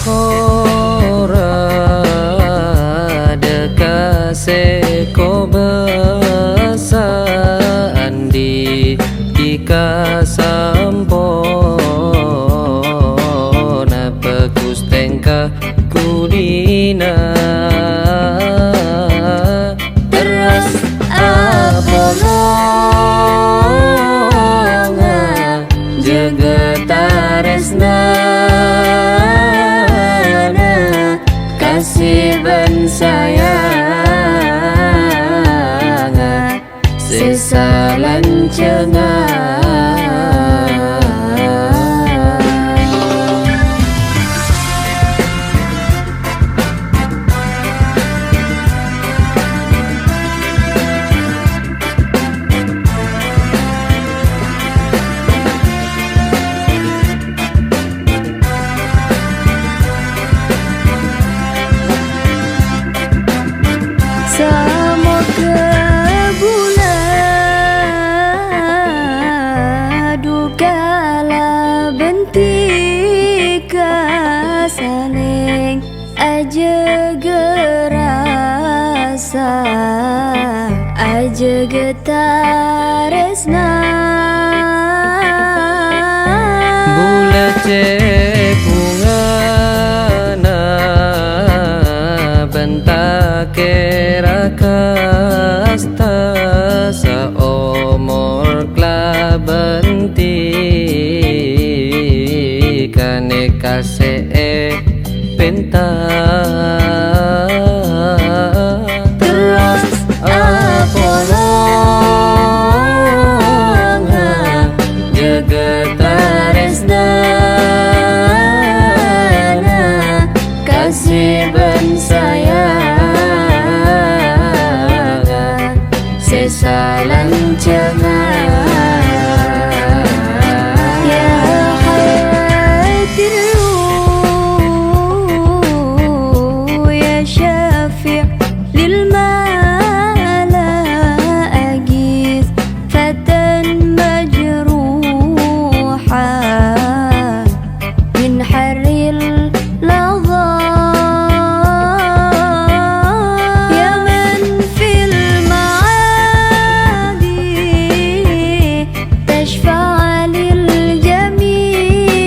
khora dekase ko basaan di kasampona pekustengka kulina teras apolonga jegetaresna kasih ben sayang sesalan cengang. Sama kebula dukala bentika saling aja gerasa aja getaresna Bulat cek bungana bentake rakasta saomor klabenti kane kase penta teras apolonga jegetaresna kasih ben sayang sesalan cengang. ya hatiru ya syafi' lil mala agis fatan majruha min haril ladha ya man fil maadi tashfa' lil jami'i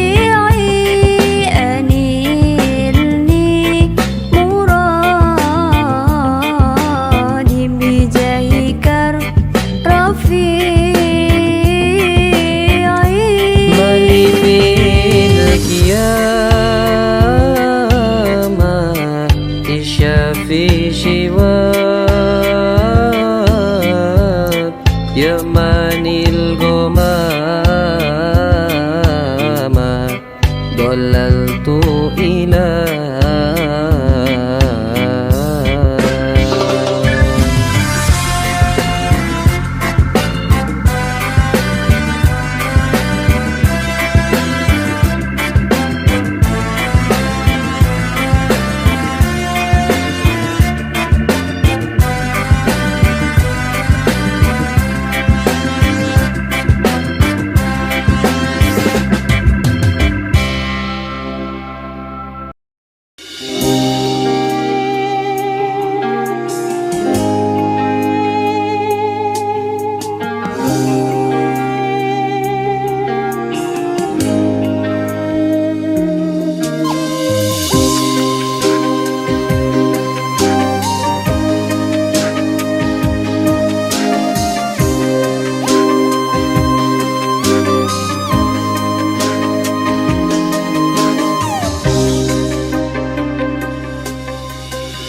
anilni muradi bijahikar rafi'i Malifil qiyamah isyafi shiwab yamanil gomama dolaltu ilah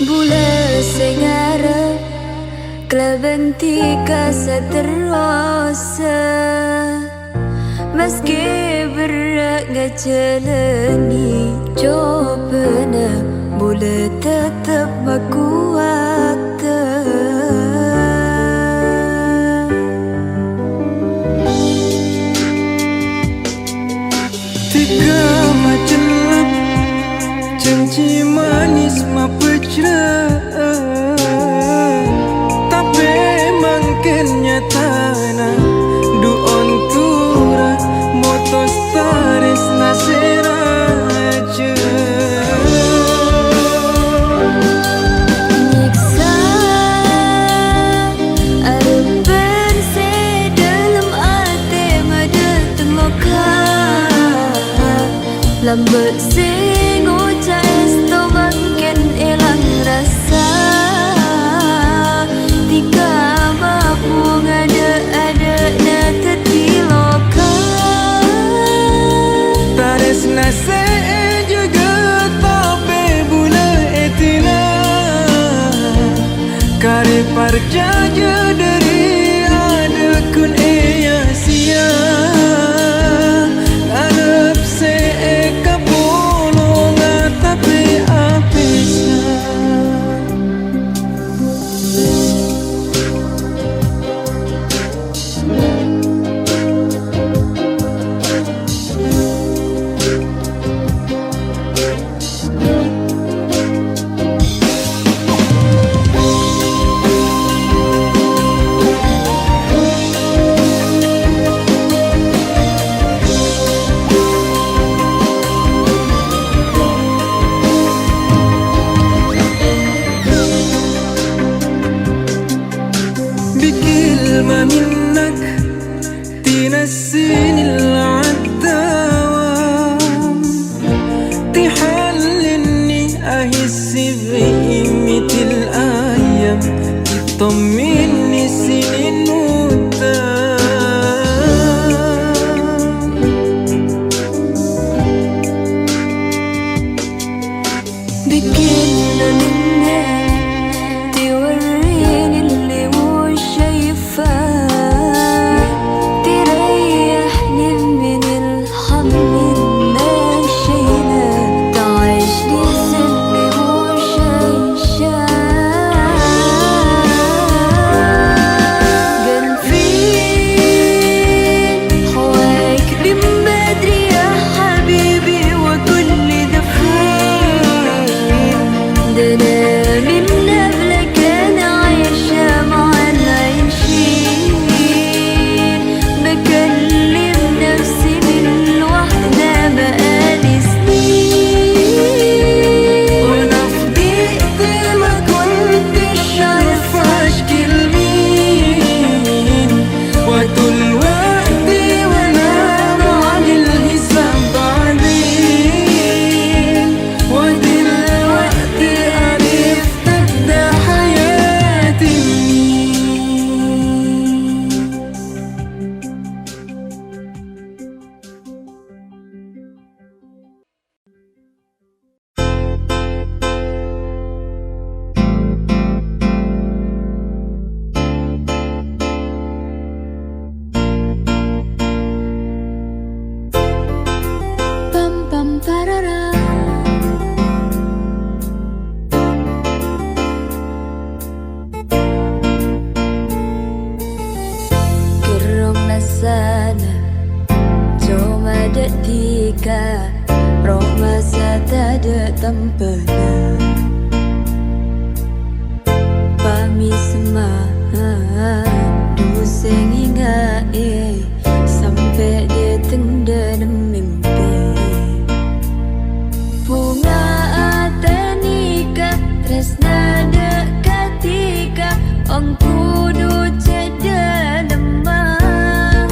Bula sengara Klabentika seterasa Meski berat ngajalani Cobana Bula tetap makuata Tiga macam janji manis mapecra tapi makin nyata du ontura motos taris nasiraja Lambat sing ucap esto makin hilang rasa. Tika mampu ngada-ada na tertiloka. Taris nase juga tapi bula etina. Kare parjaja dari ada kun eya sia. Ngarep se eka polo ngatapi apisa. بكلمة منك تنسيني العداوة، تحللني أحس بقيمة الأيام، تطمني سنين قدام. بكلمة منك توريني اللي مش شايفاه، تريحني من الهم الناشينا، تعيشني سني مش عايشاه. كان فين حواك من بدري يا حبيبي وكل ده فين؟ ده أنا من قبلك أنا عايشة مع العايشين، بكلم نفسي من لوحدنا بقالي سنين. وأنا فضيت ما كنتش عارفة أشكي لمين، وطول وقتي وأنا بعمل حساب بعدين، ودلوقتي عرفت أبدأ حياتي منين. Pam pam parara. Kerong nasana cuma detika, roh masa tak ada tempatnya. Pami semahan duseng hingga sampai dia tenggelam mimpi. Bunga atanika tresna dekatika, angku duce dalemah.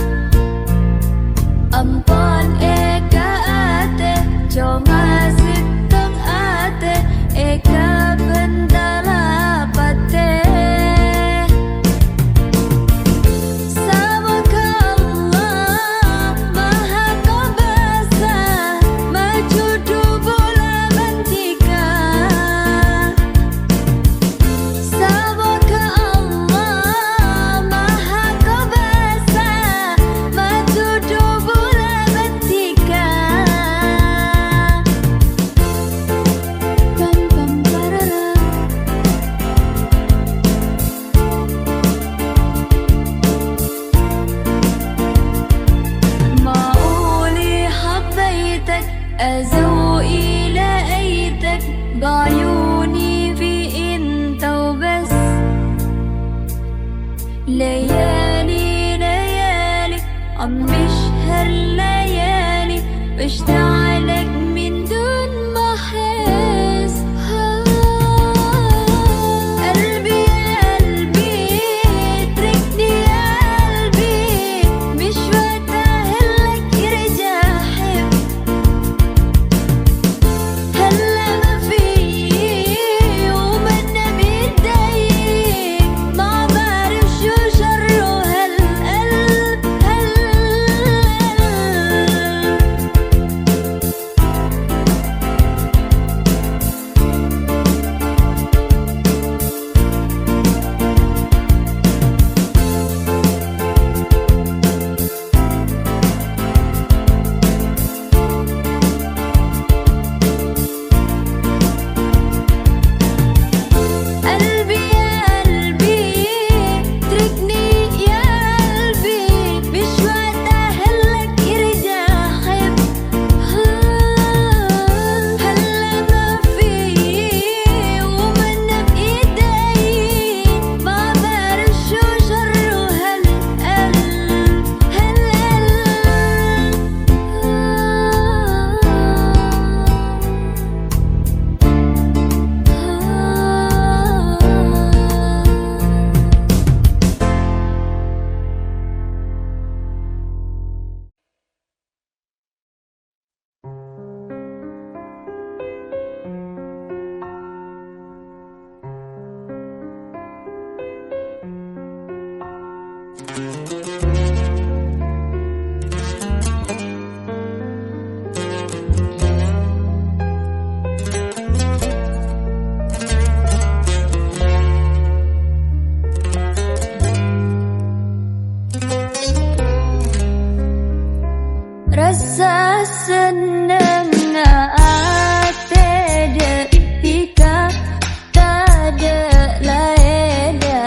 Ampon eka ate cuma sitong ate, eka bendala pate. Sama ke Allah maha kuasa, maju bola mentika. Sama ke Allah maha kuasa, maju bola mentika. Pam pam parara. معقولي حبيتك أذوقي لقيتك بعيوني في انت وبس. ليالي ليالي عم بشهر ليالي بشتاقلك من دون ما أحس. قلبي يا قلبي اتركني يا قلبي، مش وقت أهلك يرجع حب. Rasa senang ate detika tada laeda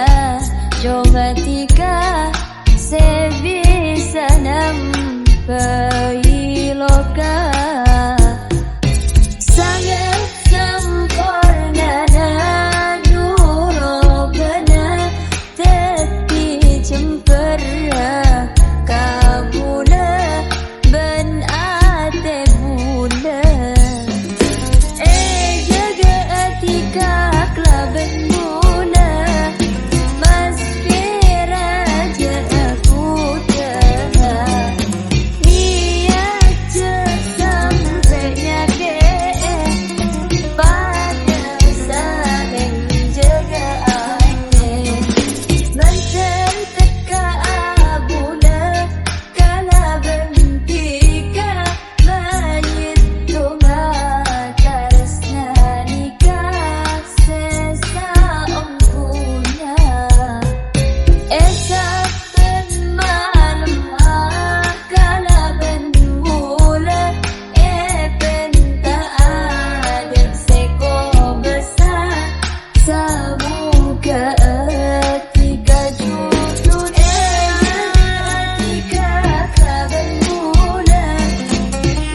coba tika sebisa nampai loka sangat sempurna dan nurobana tepi cempera kabula ben ate bula jaga atika klaben bula mas kira aja aku dah niat sampainya ke pada saling jaga ate mantan teka abula kala bentika mayit tunga karesna nikah sesa ongkunya esa malam kala bendula penta ada seko besar samuka atika jujur atika kaban mula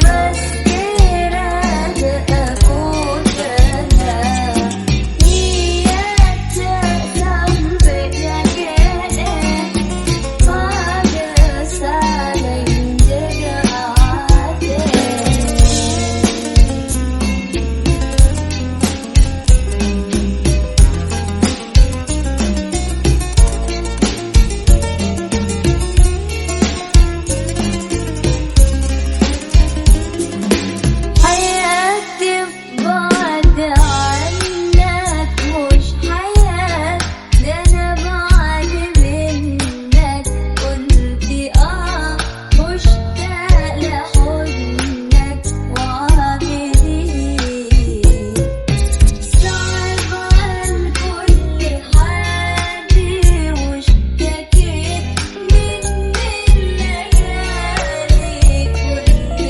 mas kira aja aku kena niat sampai nyake pada saling jaga ate حياتي بعد عنك مش حياة ده أنا بعد منك قلت مشتاق لحضنك وعاملي صعب عن كل حالي واشتكيت من الليالي كل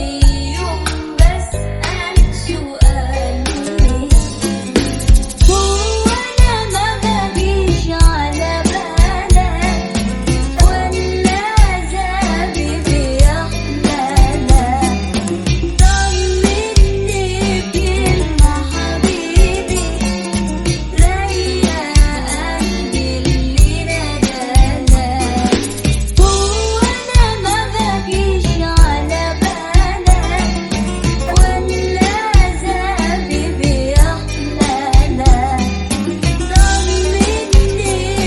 يوم بسأل سؤالي هو أنا ما بجيش على بالك ولا عذابي بيحملك طمني بكلمة حبيبي ريح قلبي اللي ندلك هو أنا ما بجيش على بالك ولا عذابي بيحملك طمني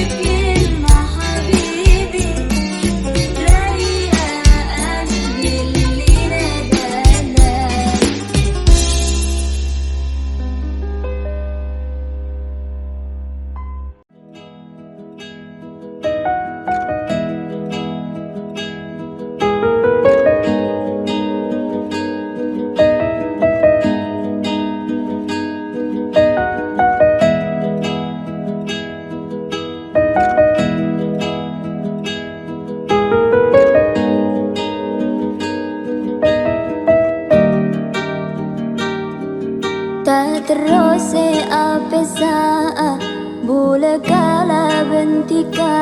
بكلمة حبيبي ريح قلبي اللي ندلك tak terus apa saa bula kala bentika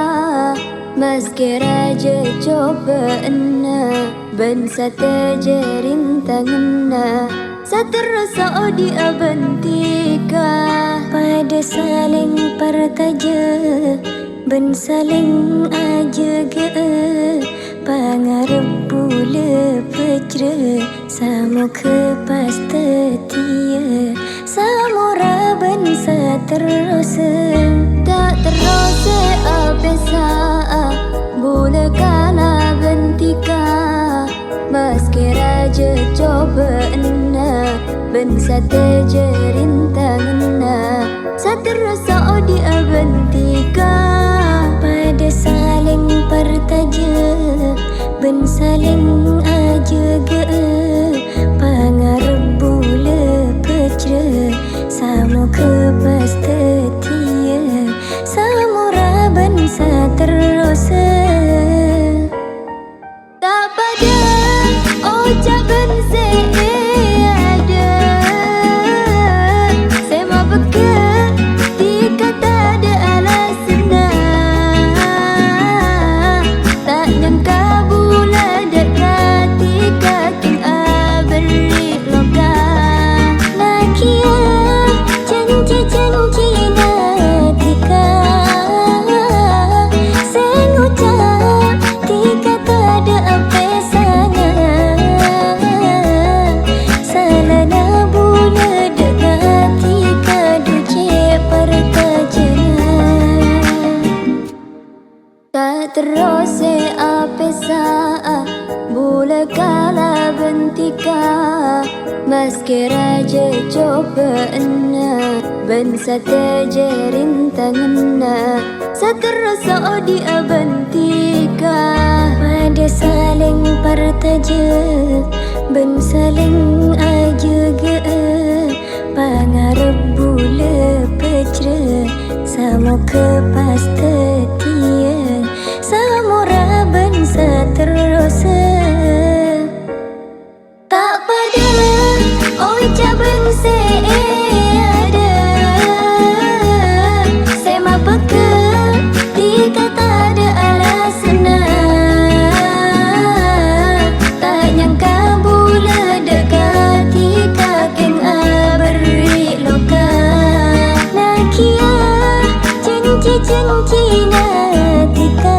meski raja coba enna ben sate jerin tanganna saterasa di bentika pada saling pertaja ben saling aja ge pangarep bula pecre samo ke pas tetia samura ben saterus tak terus apa saa bula kala bentika meski raja coba enna ben sate jerin tanganna saterasa di bentika pada saling pertaja ben saling aja ge pangarep bula pecre samo ke pas tetia samura ben saterus tak pada terus apesa Bula kala bentika Meski raja coba ena Ben sateja rintanganna Saterasa di bentika Pada saling partaja Ben saling aja ge Pangarep bula pecra Samo kepas tetia Samura ben saterasa Tak pada ucap ben seada Sema peka Tika tak ada alasana Tak nyangka bula dekat Tika keng beri loka Nakia Cenci natika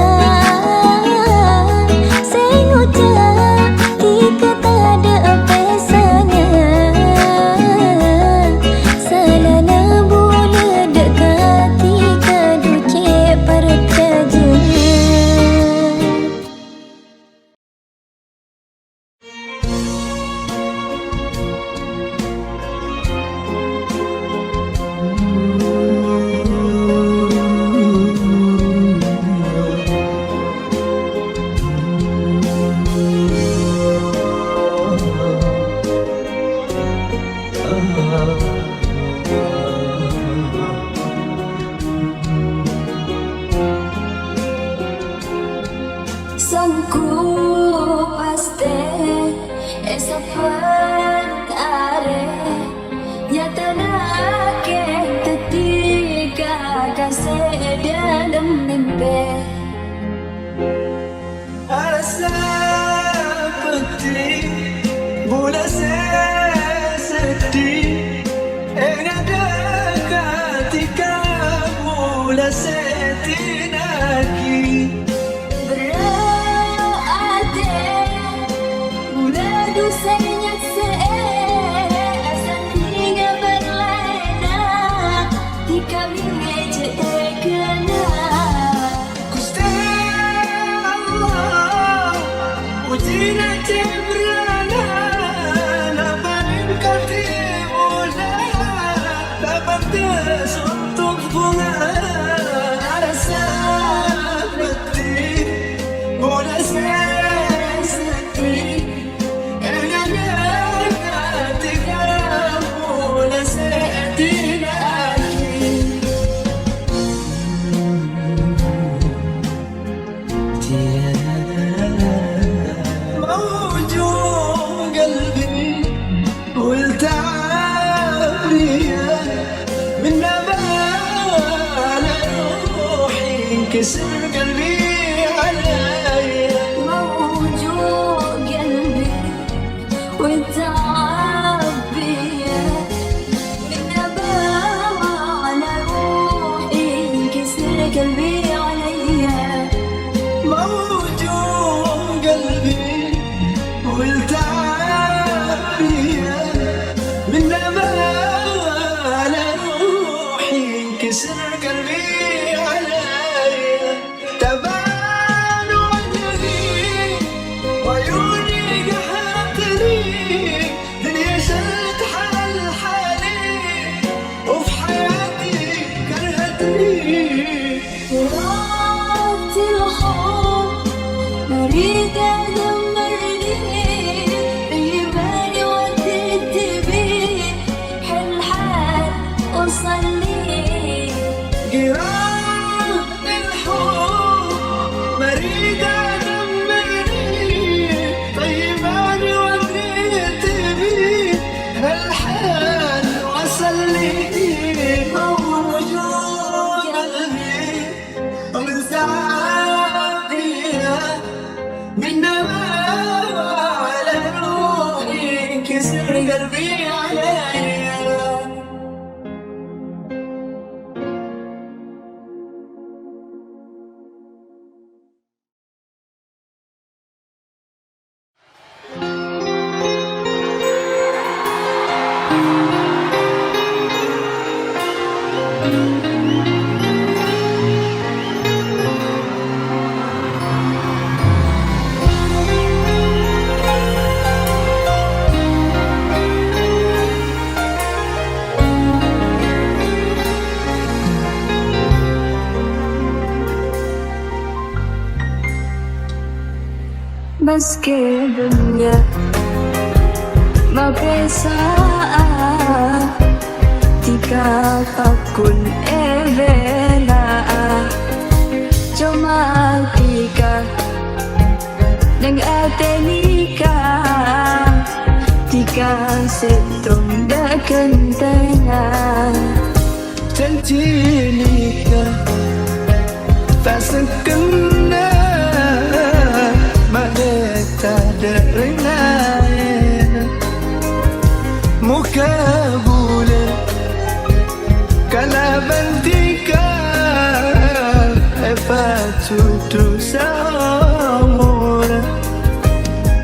Senguca Tika tak ada pesanya Salana bula dekat Tika duce perkajanya Sangku paste esapan are nyatana ke ketika kasih dalam mimpi Rasa peti Bula sedih Ada ketika Bula setinaki berade mula dosanya seasan hingga berlena tika meja terkena Gusti Allah Ujina cebrana Laparin kati mula Dapat untuk bunga Rasa peti Bula sedih Ada ketika Bula sedih lagi موجوع قلبي والتعب من نبال روحي انكسر قلبي علي موجوع قلبي والتعب بيا من نبام على روحي انكسر قلبي عليا موجوع قلبي والتعب من نبال روحي انكسر قلبي علي تبان وجهي وعيوني قهرتني دنيا شلت حال حالي وفي حياتي كرهتني وقت الحب أريد أدمرني terus kebelnya mabesa tika pakun evela cuma tika nang atenika tika setong dakantana تنتينيك فاسكنا ما تدرنا مكابولة كلابنتك فاتوتو سامورة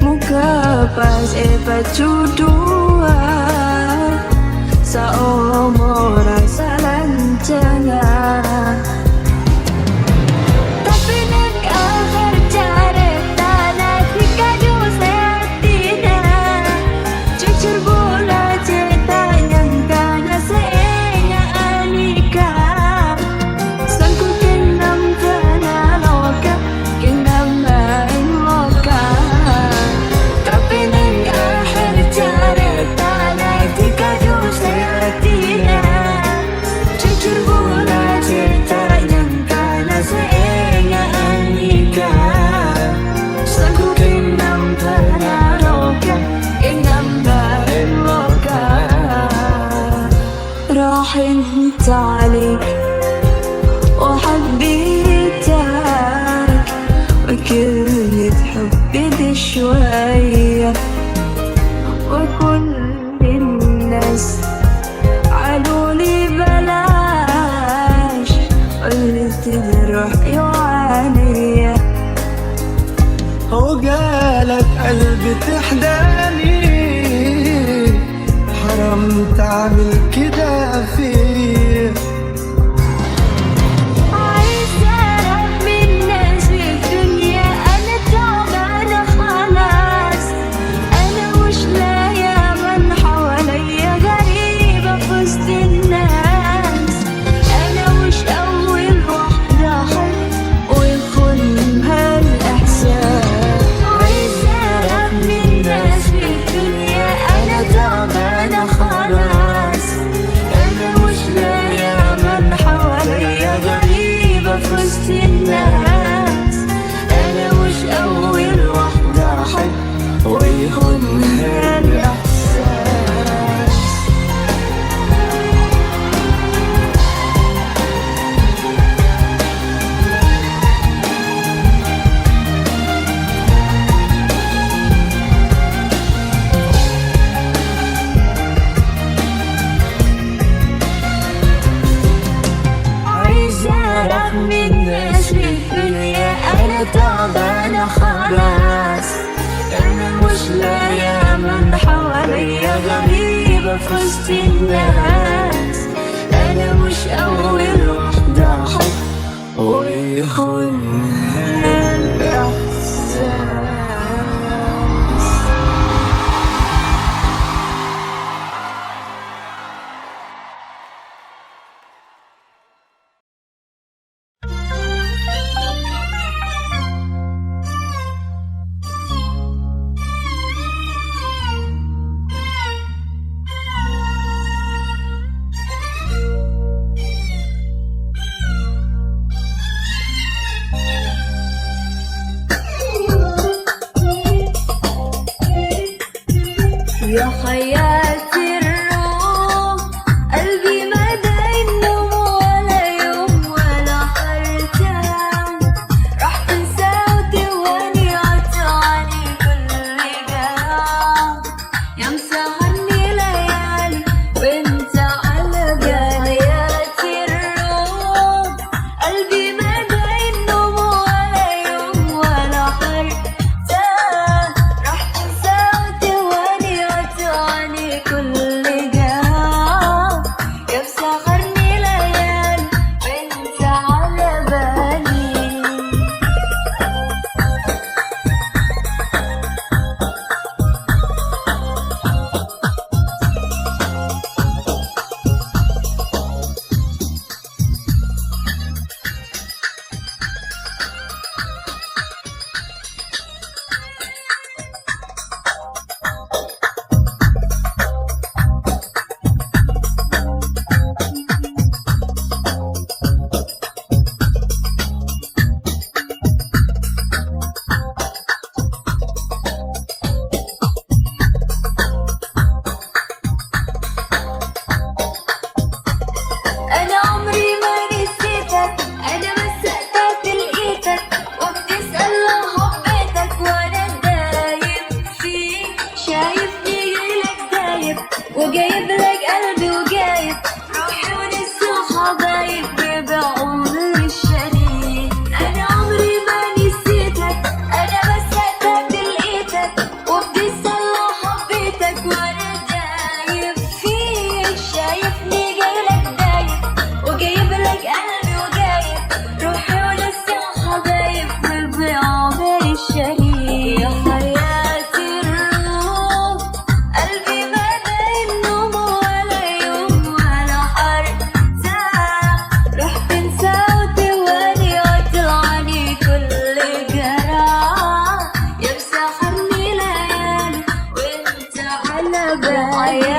Mukapas epatudua sa omora sa lancana tapi nag-akhir careta na tikado sa atina jujur bola cerita yang kana sa enya anika sangko kinam kana loka kinam main loka tapi nag-akhir careta na tikado sa atina jujur bola cerita yang kana sa enya anika sangko kinam kana loka kinam main loka راح انت عليك وحبيتك وكنت حبيت شوية وكل الناس قالولي بلاش قلت نروح يوانية وقالك قلبي تحداني حرام تعمل كده فيه عايزة أعرف من الناس في الدنيا أنا تعبانة خلاص أنا مش لاقية من حواليا غريبة في وسط الناس أنا مش أول واحدة أحب ويخونها الإحساس عايزة أعرف من الناس في الدنيا أنا تعبانة خلاص أنا مش لاقية من حواليا غريبة في وسط الناس أنا مش أول واحدة أحب ويخونها الإحساس عايزة أعرف من الناس في الدنيا أنا تعبانة خلاص أنا مش لاقية من حواليا غريبة في وسط الناس أنا مش أول واحدة أحب ويخونها الإحساس يا خيالتي الروح قلبي ما دايم نوم ولا يوم ولا حرتان راح تنسى وتواني عطاني كل جرح يا مسهرني ليالي وانت على بالي خيالتي الروح قلبي ما دايم نوم ولا يوم ولا حرتان راح تنسى وتواني عطاني كل وجايب لك قلبي وجايب روحي ولسه حبايب بعمري الشريك. انا عمري ما نسيتك، انا بس هتاك لقيتك وبتسأل حبيتك وانا دايب فيك. شايفني جايلك دايب وجايب لك قلبي وجايب روحي ولسه حبايب بعمري الشريك. يا حياتي الروح قلبي ما بين نوم ولا يوم ولا حرتاح. رحت انسى وتوالي وتلعني كل جراح. يا مسحرني ليالي وانت على بالي.